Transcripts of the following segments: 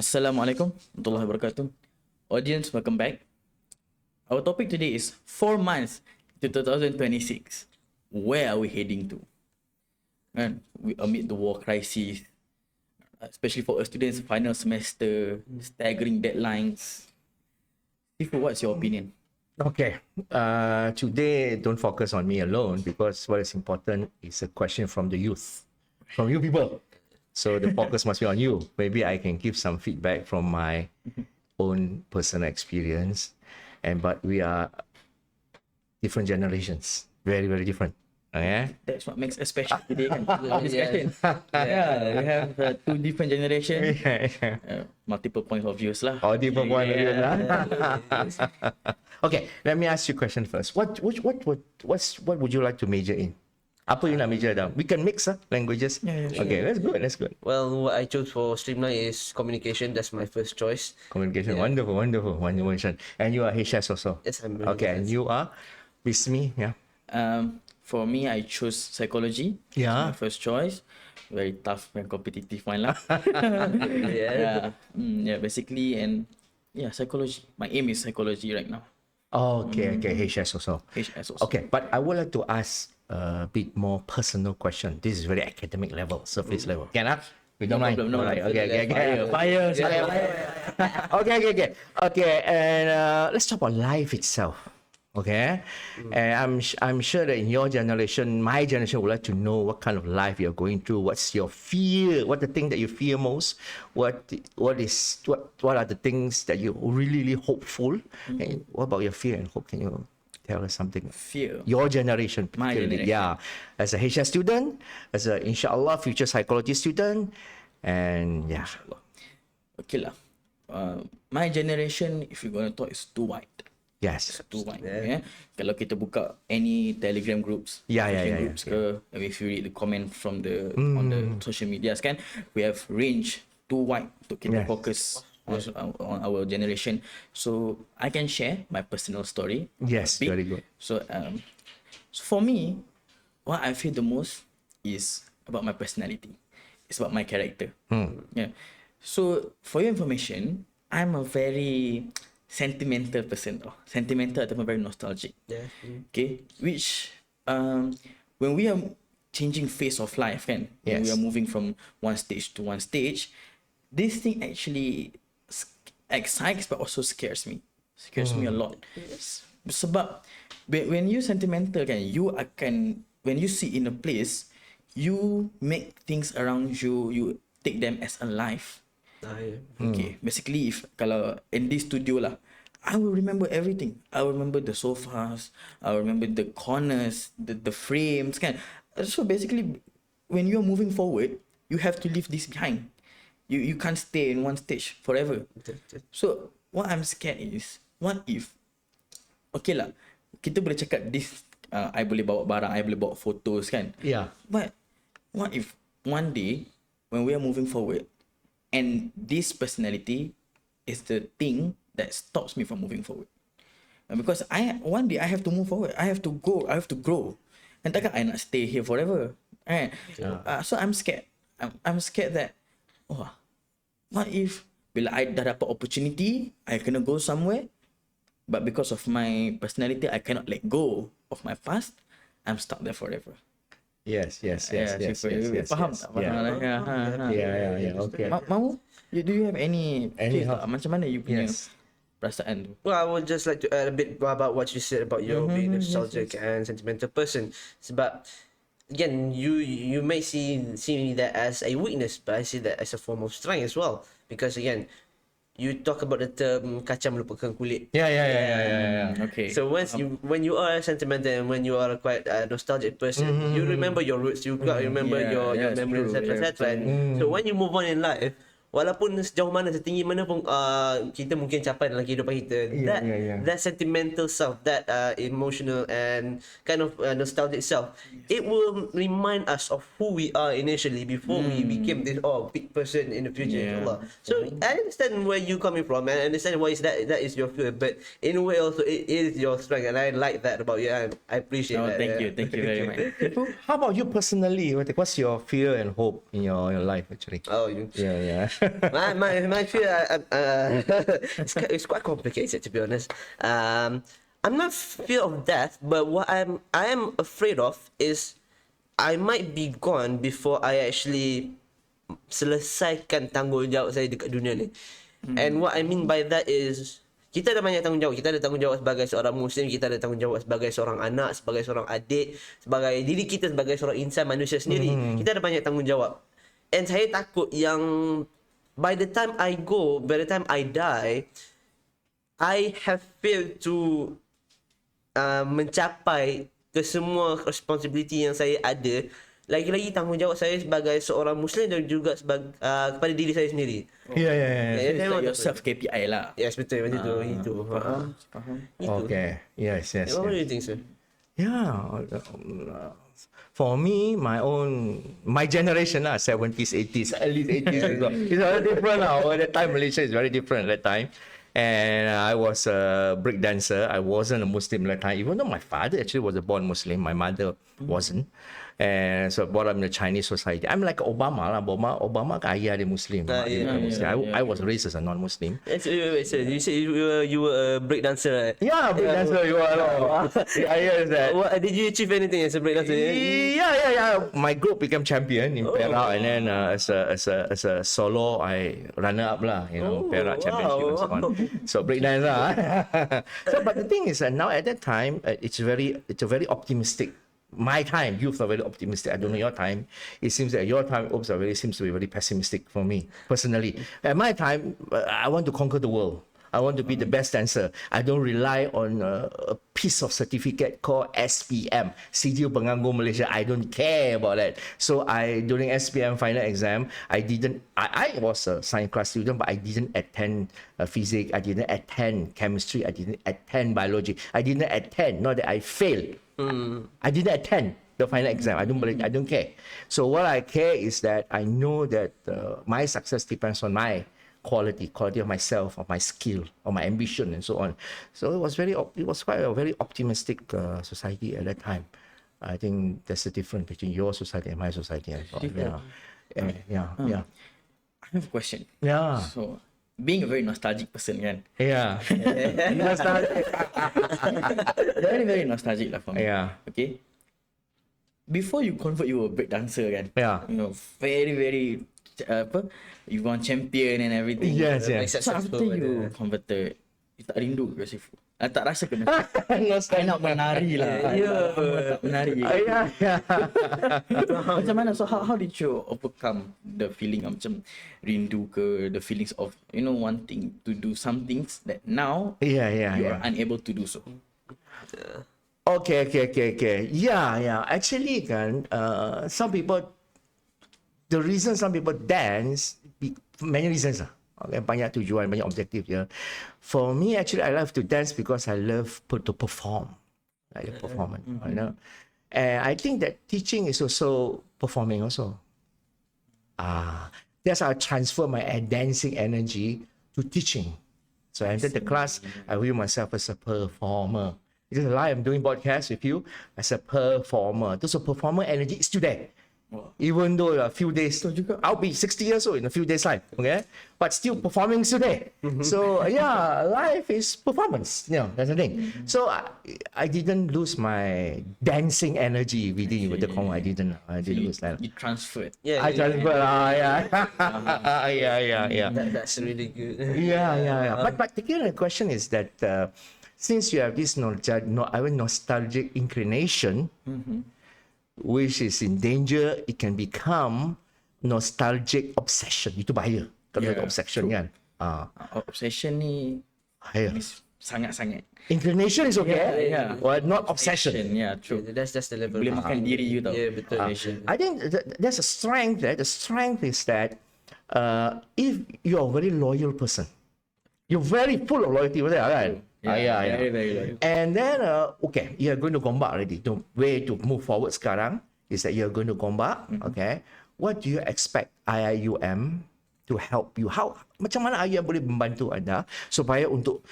Assalamualaikum warahmatullahi wabarakatuh. Audience, welcome back. Our topic today is 4 months to 2026. Where are we heading to? And we amid the war crisis, especially for students, final semester, staggering deadlines. Sifu, what's your opinion? Okay. Today, don't focus on me alone because what is important is a question from the youth, from you people. So the focus must be on you. Maybe I can give some feedback from my own personal experience. But we are different generations, very, very different. Okay? That's what makes us special today, kan? Discussion. We have two different generations, multiple points of views lah. Different point of view lah. Okay, let me ask you a question first. What would you like to major in? Apa you nak major dalam? We can mix languages. Yeah, okay, that's good. Well, what I chose for Streamline is communication. That's my first choice. Communication, wonderful. And you are HS also. Yes, I'm. Okay, and you are Bismi, yeah. For me, I chose psychology. Yeah. My first choice. Very tough and competitive one lah. Basically, and psychology. My aim is psychology right now. Okay, HS also. HS also. Okay, but I would like to ask a bit more personal question. This is very academic level, surface level. Can I? We don't mind. problem, no Alright, problem. okay. Fire. Okay, and let's talk about life itself. Okay, and I'm sure that in your generation, my generation would like to know what kind of life you're going through. What's your fear? What the thing that you fear most? What are the things that you really hopeful? And what about your fear and hope? Can you tell us something? Fear. Your generation, My particularly. generation. Yeah, as a HS student, as a inshallah future psychology student, and yeah. Okay lah. My generation, if you're gonna talk, is too wide. Yes. Too wide. Yeah. Kalau kita buka any Telegram groups, groups ke, if you read the comment from the on the social medias kan, we have range too wide to kita focus on our generation. So I can share my personal story. Yes, very good. So for me, what I feel the most is about my personality. It's about my character. Yeah. So for your information, I'm a very sentimental person. Sentimental ataupun very nostalgic. Yeah. Okay. Which when we are changing phase of life kan, when we are moving from one stage to one stage, this thing actually excites but also scares me. Scares me a lot. Sebab when you sentimental kan, when you see in a place, you make things around you, you take them as a life. Okay, basically if kalau in this studio lah, I will remember everything. I will remember the sofas, I will remember the corners, the frames kan. So basically when you're moving forward, you have to leave this behind. You can't stay in one stage forever. So what I'm scared is, what if, okay lah, kita boleh cakap this, I boleh bawa barang, I boleh bawa photos kan. Yeah. But what if one day when we are moving forward, and this personality is the thing that stops me from moving forward. Because one day I have to move forward. I have to go. I have to grow. And takkan I nak stay here forever. Right? So I'm scared. I'm scared that, what if bila I dah dapat opportunity, I kena go somewhere, but because of my personality, I cannot let go of my past. I'm stuck there forever. Yes. Faham tak? Yeah. Okay. Mau? Do you have any macam mana you punya perasaan tu? Well, I would just like to add a bit about what you said about you being a nostalgic and sentimental person. Sebab again, you may see that as a weakness, but I see that as a form of strength as well. Because again, you talk about the term kacang melupakan kulit. Yeah. Okay. So when you are sentimental and when you are quite a nostalgic person, you remember your roots, you remember your memories, etc. So when you move on in life, walaupun sejauh mana, setinggi mana pun kita mungkin capai dalam kehidupan kita, that sentimental self, that emotional and kind of nostalgic self, it will remind us of who we are initially before we became this big person in the future, inshallah. So I understand where you coming from, and I understand why that is your fear, but in a way also it is your strength, and I like that about you, and I appreciate that. Thank you very much. How about you personally? What's your fear and hope in your life actually? Oh, you. Yeah. my fear, it's quite complicated, to be honest. I'm not fear of death, but what I am afraid of is I might be gone before I actually selesaikan tanggungjawab saya dekat dunia ni. And what I mean by that is, kita ada banyak tanggungjawab. Kita ada tanggungjawab sebagai seorang Muslim, kita ada tanggungjawab sebagai seorang anak, sebagai seorang adik, sebagai diri kita sebagai seorang insan manusia sendiri. Kita ada banyak tanggungjawab. And saya takut yang by the time I die, I have failed to mencapai kesemua responsibility yang saya ada. Lagi-lagi tanggungjawab saya sebagai seorang Muslim dan juga kepada diri saya sendiri. Yeah. It's like your self KPI lah. Yes, betul macam itu. Faham. Okay. Yes. What do you think, sir? Yeah. For me, my generation lah, 70s, 80s, at least 80s as well. It's very different now. At that time, Malaysia is very different at that time. And I was a break dancer. I wasn't a Muslim at that time, even though my father actually was a born Muslim. My mother wasn't. And so brought up in the Chinese society. I'm like Obama lah. Obama kan ayah dia Muslim. I was raised as a non-Muslim. Wait, sir. You said you were a break dancer, right? Yeah, break dancer. You are. I hear that. Did you achieve anything as a break dancer? Yeah. My group became champion in Perak, and then as a solo, I runner up lah. Perak championship and so on. So break dance lah. So, but the thing is that now at that time, it's a very optimistic. My time, youth are very optimistic. I don't know your time. It seems that your time, seems to be very pessimistic for me personally. At my time, I want to conquer the world. I want to be the best dancer. I don't rely on a piece of certificate called SPM, Studio Penganggur Malaysia. I don't care about that. So during SPM final exam, I was a science class student, but I didn't attend physics. I didn't attend chemistry. I didn't attend biology. I didn't attend, not that I failed. I didn't attend the final exam. I don't care. So what I care is that I know that my success depends on my quality of myself, of my skill, of my ambition, and so on. So it was quite a very optimistic society at that time. I think that's the difference between your society and my society. Yeah. I have a question. Yeah. So, being a very nostalgic person kan. Yeah. Very, very nostalgic lah for me. Yeah. Okay. Before you convert, you were a break dancer kan. Yeah. Very, very you won champion and everything. Yes. So after you converted, you tak rindu ke Sifu? Tak rasa kena. I nak menari lah. Tak menari. Yeah. Macam mana? So how did you overcome the feeling of macam rindu ke, the feelings of wanting to do some things that now you are unable to do so? Okay. Yeah. Actually kan, the reason some people dance, many reasons lah. Okay, banyak tujuan, banyak objektif ya. For me, actually, I love to dance because I love to perform. I love performance, And I think that teaching is also performing also. That's how I transfer my dancing energy to teaching. So I entered the class, I view myself as a performer. It is a lie, I'm doing podcast with you as a performer. So performer energy is still there. Even though a few days, I'll be 60 years old in a few days' time, okay? But still performing today. So life is performance. That's the thing. So I didn't lose my dancing energy within the Kong. I didn't lose that. You transferred. I transferred. Yeah. That's really good. Yeah. But the question is that since you have this nostalgic inclination, which is in danger, it can become nostalgic obsession. Itu bahaya kalau ada obsession kan. Obsession ni sangat-sangat. Inclination is okay, but not obsession. Yeah, true. That's the level. Boleh makan diri you tau. Yeah, betul. I think there's a strength there. The strength is that if you're a very loyal person, you're very full of loyalty over there, right? Very, very loyal. And then, you're going to gombak already. The way to move forward sekarang is that you're going to gombak, okay? What do you expect IIUM to help you? Macam mana IUM boleh membantu anda supaya untuk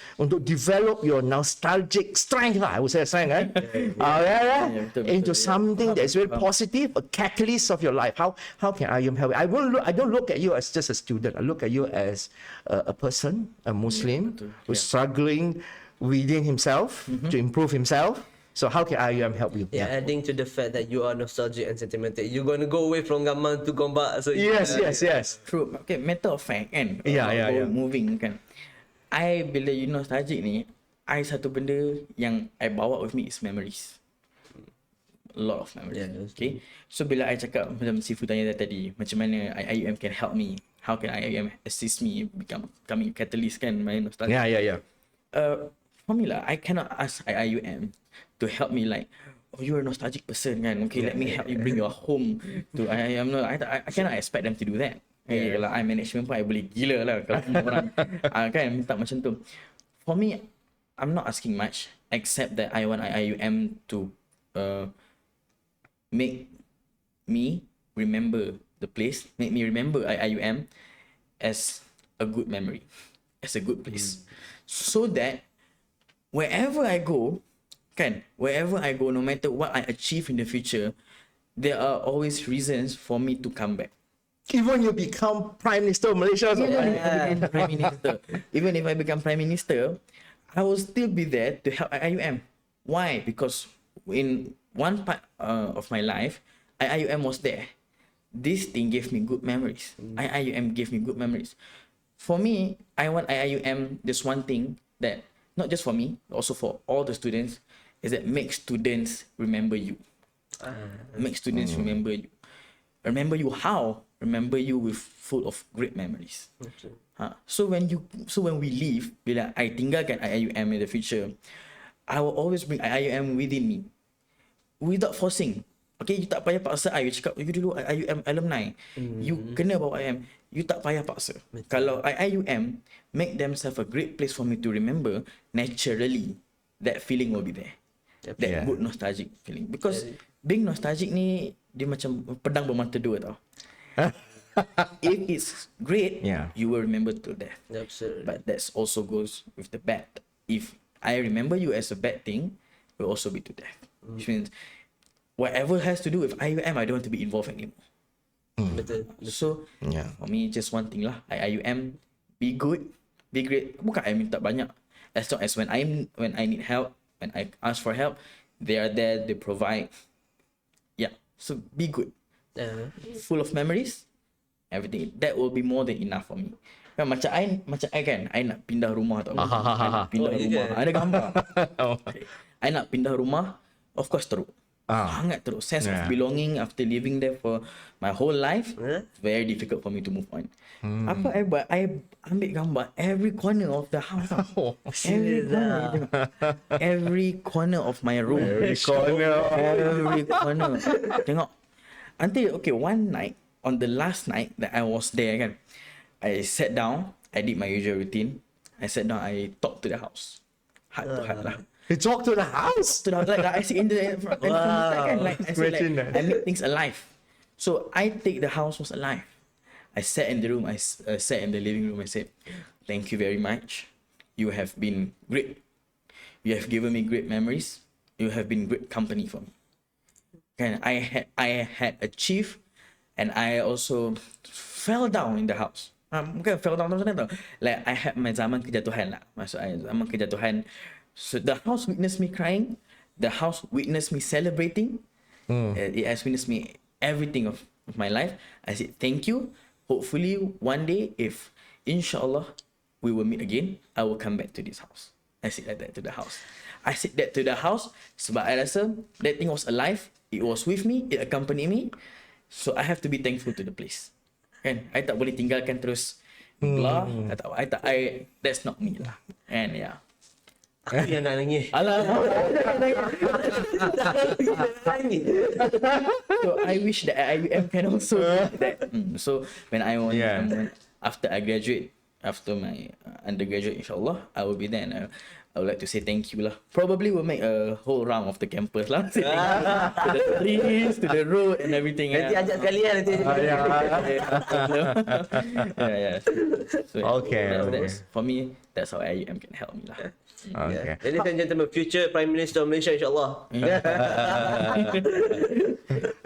develop your nostalgic strength lah, I would say strength, kan? betul, Into yeah. something that's very positive, a catalyst of your life. How can IUM help? I don't look at you as just a student. I look at you as a person, a Muslim who's struggling within himself to improve himself. So how can IUM help you? Yeah, adding to the fact that you are nostalgic and sentimental. You're going to go away from Gaman to Gombak. So Yes. True. Okay, matter of fact kan. Yeah. Moving kan. Bila you nostalgic ni, satu benda yang I bawa with me is memories. A lot of memories. Yeah, okay. So bila I cakap macam Sifu tanya tadi, macam mana IUM can help me? How can IUM assist me becoming catalyst kan my nostalgia? Yeah. For me lah, I cannot ask IUM to help me like, oh, you're a nostalgic person kan, okay, let me help you bring your home to IUM. No, I cannot expect them to do that. Kalau I management pun I boleh gila lah kalau orang kan minta macam tu. For me, I'm not asking much except that I want IUM to make me remember the place, make me remember IUM as a good memory, as a good place, so that wherever I go, no matter what I achieve in the future, there are always reasons for me to come back. Even you become Prime Minister of Malaysia, Even if I become Prime Minister, I will still be there to help IUM. Why? Because in one part of my life, IUM was there. This thing gave me good memories. IUM gave me good memories. For me, I want IUM, this one thing that, not just for me, also for all the students, is that make students remember you. Make students remember you. Remember you how? Remember you with full of great memories. Okay. So when we leave, bila I tinggalkan IUM in the future, I will always bring IUM within me, without forcing. Okay, you tak payah paksa I. You cakap, you dulu IUM alumni. You kena bawa IUM. You tak payah paksa. Kalau IUM make themselves a great place for me to remember, naturally, that feeling will be there. That good nostalgic feeling. Because being nostalgic ni, dia macam pedang bermata dua tau. If it's great, you will remember till death. Absolutely. But that also goes with the bad. If I remember you as a bad thing, it will also be to death. Which means, whatever has to do with IUM, I don't want to be involved anymore. Betul. So, for me, just one thing lah. IUM, be good, be great. Bukan I minta banyak. As long as when I need help, when I ask for help, they are there, they provide. Yeah. So, be good. Full of memories, everything. That will be more than enough for me. Kan, macam I kan, I nak pindah rumah tau. I nak pindah rumah. Ada gambar. Okay. I nak pindah rumah, of course teruk. Sangat teruk. Sense of belonging after living there for my whole life, very difficult for me to move on. Apa I buat? I ambil gambar every corner of the house. Every corner of my room. Every corner. Tengok. Until, okay, one night, on the last night that I was there kan, I sat down, I did my usual routine. I sat down, I talked to the house. Heart to heart lah. You talk to the house? Like I sit in the front, like I said, like, I make things alive. So I take the house was alive. I sat in the room, I sat in the living room, I said, thank you very much. You have been great. You have given me great memories. You have been great company for me. And I had achieved, and I also fell down in the house. Bukan fell down macam mana tau. Like I had my zaman kejatuhan lah. Maksud I zaman kejatuhan. So the house witnessed me crying. The house witnessed me celebrating. It has witnessed me everything of my life. I said thank you. Hopefully one day, if inshallah we will meet again, I will come back to this house. I said like that to the house. I said that to the house sebab I rasa that thing was alive. It was with me. It accompanied me. So I have to be thankful to the place. Kan? I tak boleh tinggalkan terus blah. That's not me lah. And yeah. Aku yang nak nangis. Alah. So I wish that IUM can also do that. So when I want, after I graduate, after my undergraduate, inshallah, I will be there. And I would like to say thank you lah. Probably we'll make a whole round of the campus lah. Say thank you to the trees, to the road and everything. Nanti ajak sekalian nanti. Yeah. So, Okay, that's, for me, that's how IUM can help me lah. Okay. Ladies and gentlemen, future Prime Minister of Malaysia, insyaAllah.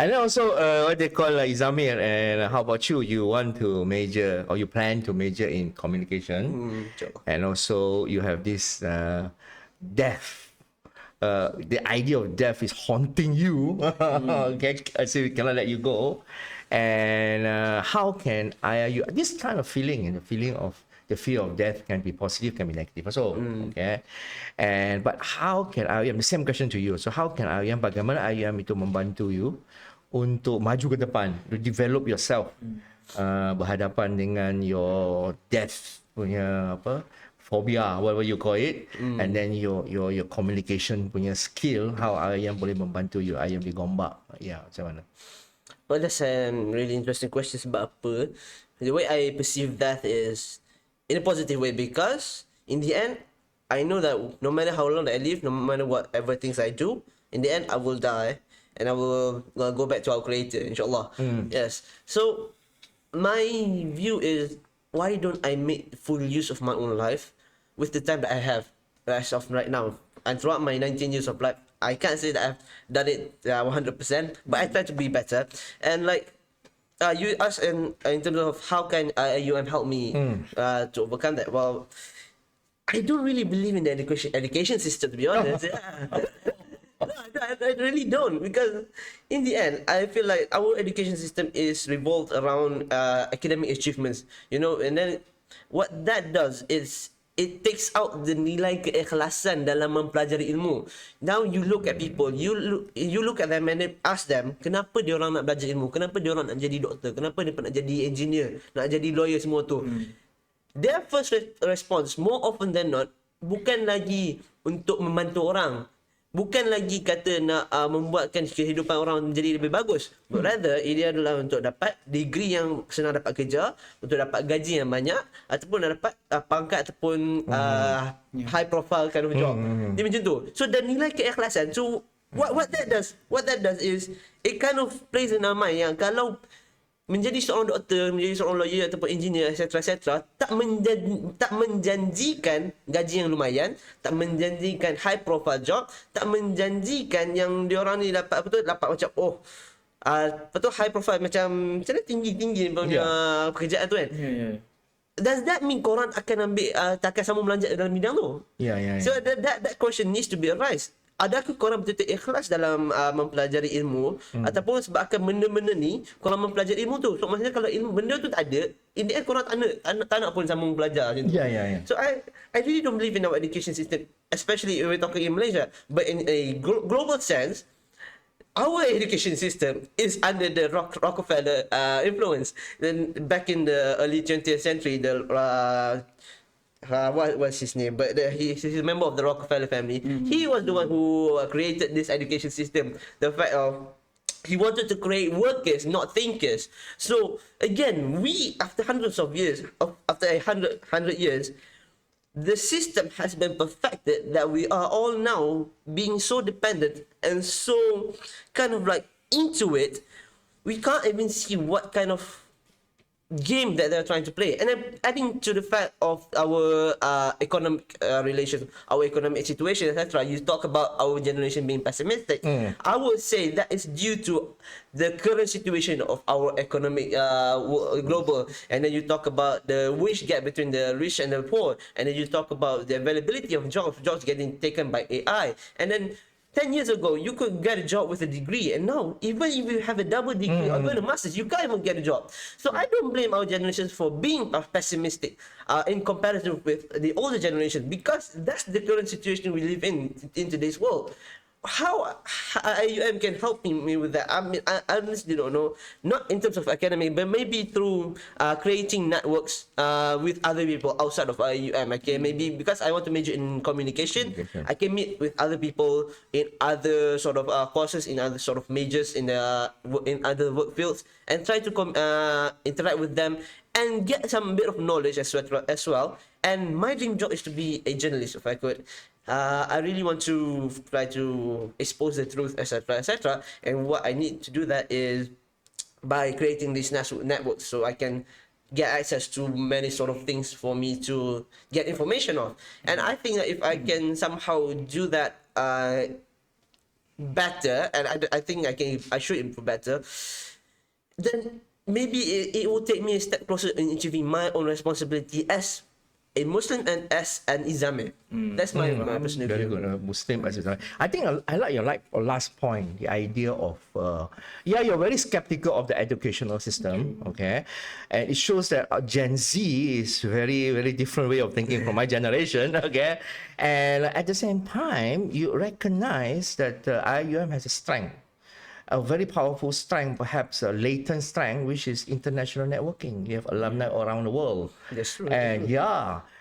And then also, what they call Izamir, and how about you? You want to major, or you plan to major in communication, and also you have this death. The idea of death is haunting you. Okay, so we cannot let you go. And how can IIU, this kind of feeling, the feeling of the fear of death can be positive, can be negative also. Okay, but how can IIM? The same question to you. So how can IIM? Bagaimana IIM itu membantu you untuk maju ke depan, to develop yourself, berhadapan dengan your death punya apa, phobia, whatever you call it, and then your communication punya skill. How IIM boleh membantu you? IIM di Gombak. Ya, macam mana? Well, that's really interesting questions about apa. The way I perceive that is in a positive way, because in the end, I know that no matter how long that I live, no matter whatever things I do, in the end, I will die and I will go back to our Creator, insyaAllah. Yes. So, my view is, why don't I make full use of my own life with the time that I have as of right now? And throughout my 19 years of life, I can't say that I've done it 100%, but I try to be better. And like, you asked in terms of how can IUM help me to overcome that. Well, I don't really believe in the education system, to be honest. No, I really don't, because in the end, I feel like our education system is revolved around academic achievements, you know, and then what that does is it takes out the nilai keikhlasan dalam mempelajari ilmu. Now you look at people, you look at them and then ask them, kenapa dia orang nak belajar ilmu? Kenapa dia orang nak jadi doktor? Kenapa dia nak jadi engineer? Nak jadi lawyer semua tu? Their first response, more often than not, bukan lagi untuk membantu orang. Bukan lagi kata nak membuatkan kehidupan orang menjadi lebih bagus. But rather, ia adalah untuk dapat degree yang senang dapat kerja, untuk dapat gaji yang banyak, ataupun dapat pangkat ataupun high profile kind of job. Dia macam tu. So, dan nilai keikhlasan. So, what that does is, it kind of plays in our mind yang kalau menjadi seorang doktor, menjadi seorang lawyer ataupun engineer, etc., tak menjanjikan gaji yang lumayan, tak menjanjikan high profile job, tak menjanjikan yang diorang ni dapat dapat macam high profile macam tinggi punya pekerjaan tu kan. Does that mean korang akan ambil takkan sama melanjut dalam bidang tu? So that question needs to be arised. Adakah korang betul-betul ikhlas dalam mempelajari ilmu, ataupun sebabkan benda-benda ni korang mempelajari ilmu tu? So maksudnya kalau ilmu benda tu tak ada, in the end korang tak nak pun sambung belajar macam tu. So I really don't believe in our education system, especially if we're talking in Malaysia. But in a global sense, our education system is under the Rockefeller influence. Then back in the early 20th century, what was his name? But he's a member of the Rockefeller family. He was the one who created this education system. The fact of he wanted to create workers, not thinkers. So again, we after hundreds of years, after 100 years, the system has been perfected that we are all now being so dependent and so kind of like into it. We can't even see what kind of game that they're trying to play. And then adding to the fact of our economic relations, our economic situation, etc., you talk about our generation being pessimistic. I would say that is due to the current situation of our economic global. And then you talk about the wage gap between the rich and the poor. And then you talk about the availability of jobs getting taken by AI. And then 10 years ago, you could get a job with a degree, and now, even if you have a double degree or even a master's, you can't even get a job. So I don't blame our generation for being pessimistic in comparison with the older generation, because that's the current situation we live in today's world. How IUM can help me with that? I mean, I honestly don't know. Not in terms of academic, but maybe through creating networks with other people outside of IUM. Okay, maybe because I want to major in communication, I can meet with other people in other sort of courses, in other sort of majors in other work fields, and try to interact with them and get some bit of knowledge as well. And my dream job is to be a journalist, if I could. I really want to try to expose the truth, etc., etc. And what I need to do that is by creating these networks, so I can get access to many sort of things for me to get information on. And I think that if I can somehow do that better, and I think I should improve better, then maybe it will take me a step closer in achieving my own responsibility as a Muslim and as an Izami. That's my personal Very view. good. Muslim as a, I think I like your last point, the idea of you're very skeptical of the educational system, okay, and it shows that Gen Z is very very different way of thinking from my generation, okay, and at the same time you recognize that IUM has a strength. A very powerful strength, perhaps a latent strength, which is international networking. You have alumni around the world. That's true. And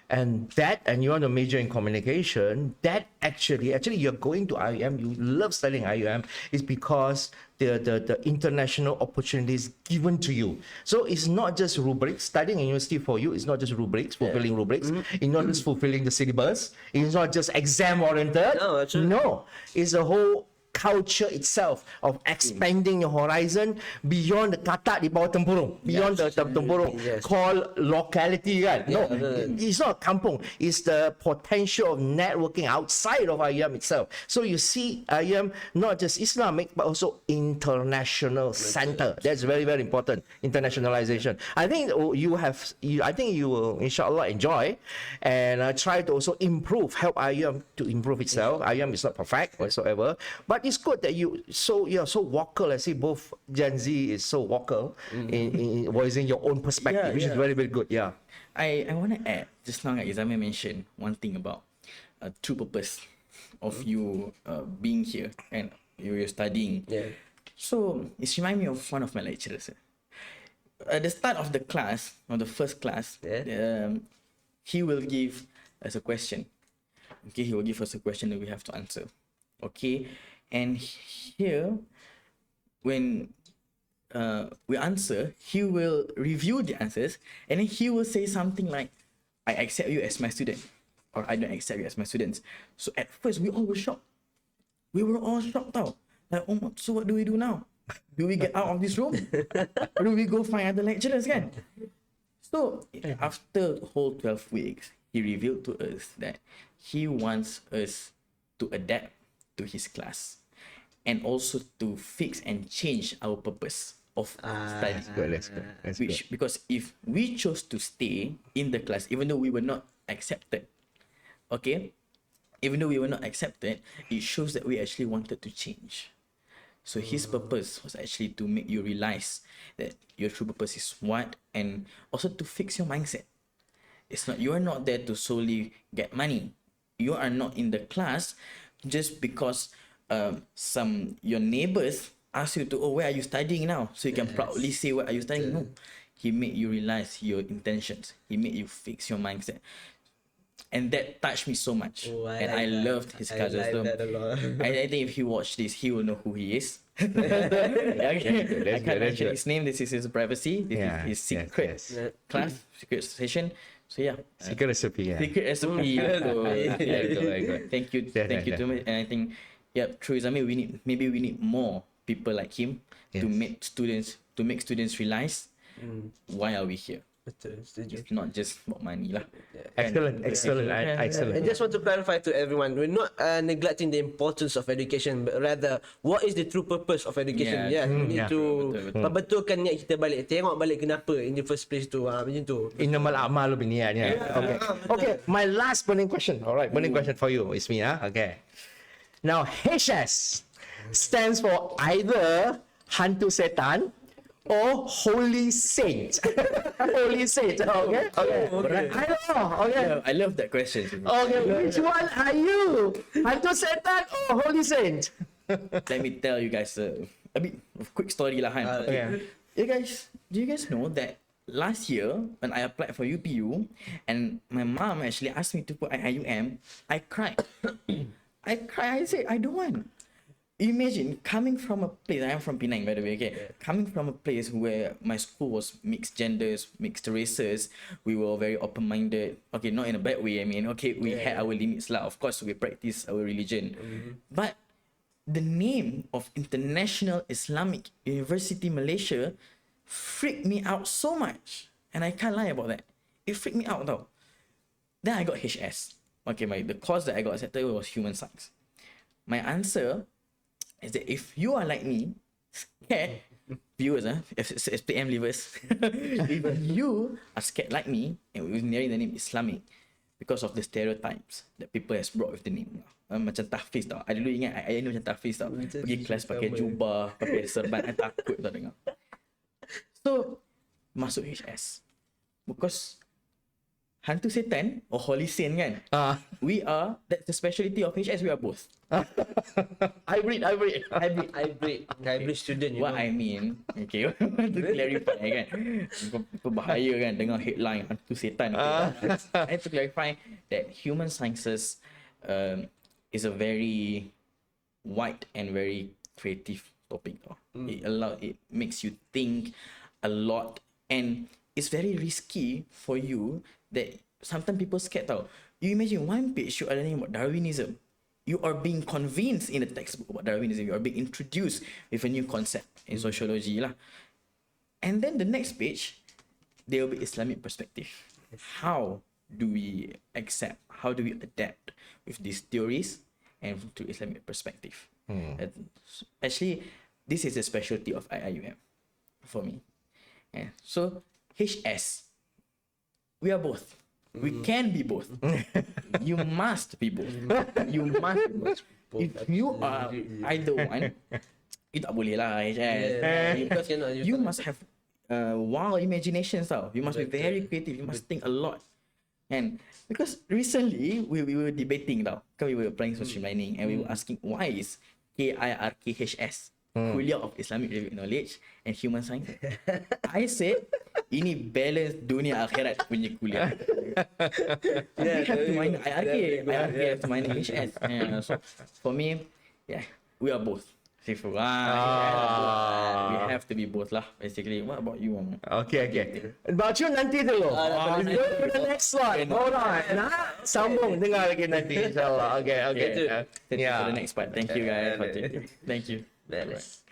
and you want to major in communication, that actually you're going to IUM, you love studying IUM, is because the international opportunities given to you. So it's not just rubrics. Studying in university for you is not just rubrics, fulfilling rubrics. It's not just fulfilling the syllabus. It's not just exam oriented. No, actually. No, it's a whole culture itself of expanding your horizon beyond the katak di bawah tempurung, beyond the tempurung, called locality, kan? No, it's not kampung. It's the potential of networking outside of IUM itself. So you see IUM not just Islamic but also international center. That's very very important. Internationalization. I think you will inshallah enjoy and try to also help IUM to improve itself. IUM is not perfect whatsoever, but it's good that you're so vocal. I see both Gen Z is so vocal in voicing your own perspective, which is very very good. Yeah. I want to add, just now Izami mentioned one thing about true purpose of you being here and you're studying. Yeah. So it reminds me of one of my lecturers. At the start of the class, or the first class, he will give us a question. Okay, he will give us a question that we have to answer. Okay, and here, when we answer, he will review the answers, and then he will say something like, "I accept you as my student," or "I don't accept you as my students." So at first, we all were shocked. We were all shocked out. Like, oh, so what do we do now? Do we get out of this room? Or do we go find other lecturers, kan? So after the whole 12 weeks, he revealed to us that he wants us to adapt to his class and also to fix and change our purpose of study. That's good. Because if we chose to stay in the class, even though we were not accepted, okay, it shows that we actually wanted to change. So his purpose was actually to make you realize that your true purpose is what, and also to fix your mindset. You are not there to solely get money. You are not in the class just because your neighbors ask you to, where are you studying now? So you can proudly say, where are you studying? No. He made you realize your intentions. He made you fix your mindset. And that touched me so much. I loved his cousin. I like that a lot. I think if he watched this, he will know who he is. I can't mention his name. This is his privacy. This is his secret class, secret session. So yeah, secret recipe. Yeah. Secret recipe. So, thank you too much. And I think, through Izami, we need more people like him to make students realize why are we here. It's not just about money lah. Excellent. I just want to clarify to everyone, we're not neglecting the importance of education, but rather what is the true purpose of education. We need to perbetulkan niat kita balik, tengok balik kenapa in the first place tu, macam tu. Innamal a'malu binniyat. Okay, my last burning question. All right, burning question for you, Ismi. Okay, now HS stands for either hantu setan or holy saint. Holy saint. Okay. I know. Okay. I love that question. Okay, which one are you? Hantu setan or holy saint? Let me tell you guys a bit of quick story lah, Han. Okay. Do you guys know that last year when I applied for UPU and my mom actually asked me to put IUM, I cried. I said I don't want. imagine coming from a place, I am from Penang by the way, okay? Coming from a place where my school was mixed genders, mixed races, we were very open-minded. Okay, not in a bad way, I mean, okay, we had our limits lah. Of course, we practice our religion. But the name of International Islamic University Malaysia freaked me out so much. And I can't lie about that. It freaked me out though. Then I got HS. Okay, the course that I got accepted was human science. My answer is that if you are like me, scared, viewers, SPM livers, if you are scared like me, and we nearing the name Islamic, because of the stereotypes that people has brought with the name. Macam tahfiz tau. I dulu ingat I ni macam tahfiz tau. Pergi kelas pakai jubah, pakai serban, I takut tau dengar. So, masuk HS. Because hantu setan or holy saint kan, we are, that's the specialty of HS, we are both. Hybrid student, you What know. I mean, okay, to clarify kan, bahaya kan dengar headline hantu setan. Okay. I have to clarify that human sciences is a very wide and very creative topic. It makes you think a lot, and it's very risky for you that sometimes people scared tau. You imagine one page you are learning about Darwinism. You are being convinced in the textbook about Darwinism. You are being introduced with a new concept in sociology lah. And then the next page, there will be Islamic perspective. How do we accept? How do we adapt with these theories and to Islamic perspective? Actually, this is a specialty of IIUM for me. Yeah. So HS, we are both. We can be both. You must be both. You must be both. If you are either one, you tak boleh lah HS. Because you must have wild imaginations tau. You must be very creative. You must think a lot. And because recently we were debating tau. We were applying for streamlining and we were asking why is KIRKHS, Kuliah of Islamic Religious Knowledge and Human Science. I said ini balance dunia akhirat punya kuliah. We have to mind IRK have to mind HS. So for me, yeah, we are both. We have to be both lah, basically. What about you, Muhammad? Okay. About you nanti dulu. Let's go to the next slide. Hold on. Sambung dengar lagi nanti insyaAllah. Okay. To the next part. Thank you guys for taking. Thank you. Nice.